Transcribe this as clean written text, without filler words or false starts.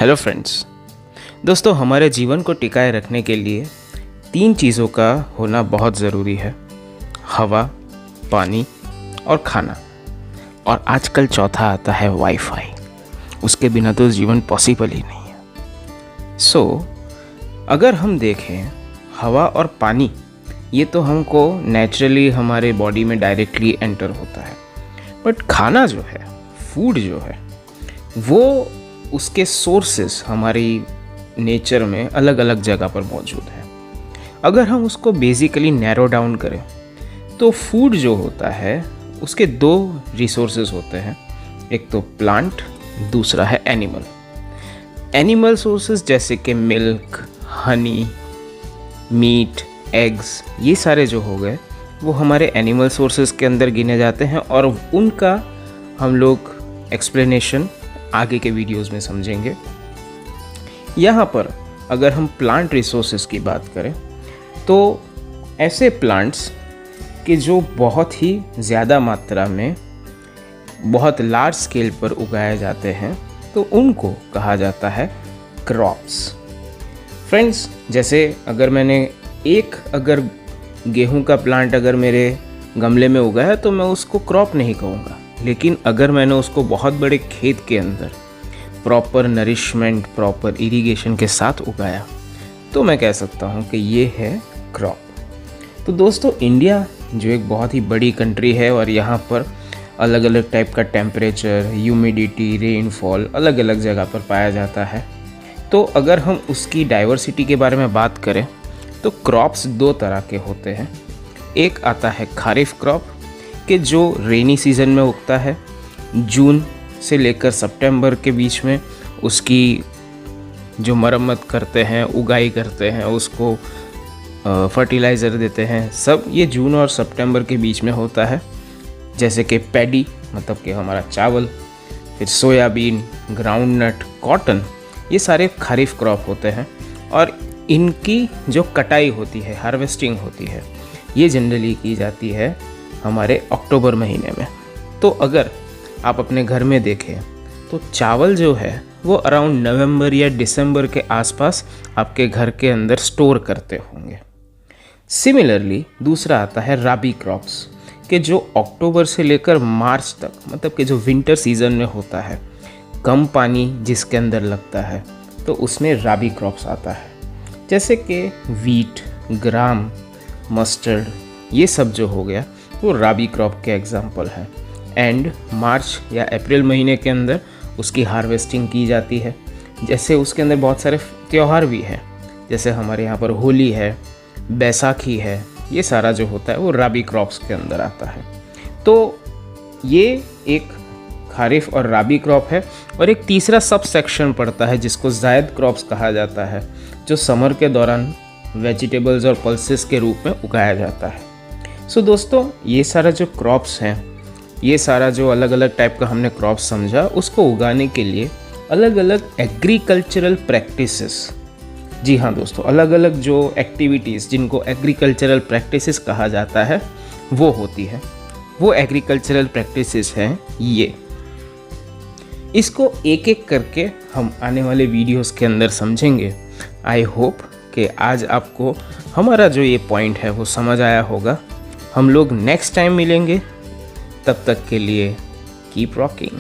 Hello friends. दोस्तों, हमारे जीवन को टिकाए रखने के लिए 3 चीज़ों का होना बहुत ज़रूरी है: हवा, पानी और खाना। और आजकल चौथा आता है वाईफाई। उसके बिना तो जीवन पॉसिबल ही नहीं है। अगर हम देखें, हवा और पानी ये तो हमको नेचुरली हमारे बॉडी में डायरेक्टली एंटर होता है, बट खाना जो है, फूड जो है, वो उसके सोर्सेस हमारी नेचर में अलग अलग जगह पर मौजूद है। अगर हम उसको बेसिकली नैरो डाउन करें तो फूड जो होता है उसके 2 रिसोर्सेज होते हैं। एक तो प्लांट, दूसरा है एनिमल। एनिमल सोर्सेज जैसे कि मिल्क, हनी, मीट, एग्स, ये सारे जो हो गए वो हमारे एनिमल सोर्सेज के अंदर गिने जाते हैं और उनका हम लोग एक्सप्लेनेशन आगे के वीडियोस में समझेंगे। यहाँ पर अगर हम प्लांट रिसोर्सेज की बात करें तो ऐसे प्लांट्स कि जो बहुत ही ज़्यादा मात्रा में बहुत लार्ज स्केल पर उगाए जाते हैं, तो उनको कहा जाता है क्रॉप्स। फ्रेंड्स, जैसे अगर मैंने अगर गेहूं का प्लांट अगर मेरे गमले में उगाया तो मैं उसको क्रॉप नहीं कहूँगा, लेकिन अगर मैंने उसको बहुत बड़े खेत के अंदर प्रॉपर नरिशमेंट, प्रॉपर इरिगेशन के साथ उगाया तो मैं कह सकता हूँ कि ये है क्रॉप। तो दोस्तों, इंडिया जो एक बहुत ही बड़ी कंट्री है और यहाँ पर अलग अलग टाइप का टेम्परेचर, ह्यूमिडिटी, रेनफॉल अलग अलग जगह पर पाया जाता है। तो अगर हम उसकी डाइवर्सिटी के बारे में बात करें तो क्रॉप्स 2 तरह के होते हैं। एक आता है खारिफ क्रॉप कि जो रेनी सीज़न में उगता है, जून से लेकर सितंबर के बीच में उसकी जो मरम्मत करते हैं, उगाई करते हैं, उसको फर्टिलाइज़र देते हैं, सब ये जून और सितंबर के बीच में होता है। जैसे कि पैडी मतलब कि हमारा चावल, फिर सोयाबीन, ग्राउंडनट, कॉटन, ये सारे खारिफ क्रॉप होते हैं और इनकी जो कटाई होती है, हार्वेस्टिंग होती है, ये जनरली की जाती है हमारे अक्टूबर महीने में। तो अगर आप अपने घर में देखें तो चावल जो है वो अराउंड नवंबर या दिसंबर के आसपास आपके घर के अंदर स्टोर करते होंगे। सिमिलरली दूसरा आता है राबी क्रॉप्स कि जो अक्टूबर से लेकर मार्च तक, मतलब कि जो विंटर सीजन में होता है, कम पानी जिसके अंदर लगता है, तो उसमें राबी क्रॉप्स आता है। जैसे कि वीट, ग्राम, मस्टर्ड, ये सब जो हो गया वो राबी क्रॉप के एग्जाम्पल है। एंड मार्च या अप्रैल महीने के अंदर उसकी हार्वेस्टिंग की जाती है। जैसे उसके अंदर बहुत सारे त्यौहार भी हैं, जैसे हमारे यहाँ पर होली है, बैसाखी है, ये सारा जो होता है वो राबी क्रॉप्स के अंदर आता है। तो ये एक खारिफ और राबी क्रॉप है। और एक तीसरा सब सेक्शन पड़ता है जिसको जायद क्रॉप्स कहा जाता है, जो समर के दौरान वेजिटेबल्स और पल्सेस के रूप में उगाया जाता है। दोस्तों, ये सारा जो क्रॉप्स हैं, ये सारा जो अलग अलग टाइप का हमने क्रॉप्स समझा, उसको उगाने के लिए अलग अलग एग्रीकल्चरल प्रैक्टिसेस, जी हाँ दोस्तों, अलग अलग जो एक्टिविटीज़ जिनको एग्रीकल्चरल प्रैक्टिसेस कहा जाता है वो होती है। वो एग्रीकल्चरल प्रैक्टिसेस हैं ये। इसको एक एक करके हम आने वाले वीडियोस के अंदर समझेंगे। आई होप कि आज आपको हमारा जो ये पॉइंट है वो समझ आया होगा। हम लोग नेक्स्ट टाइम मिलेंगे, तब तक के लिए कीप रॉकिंग।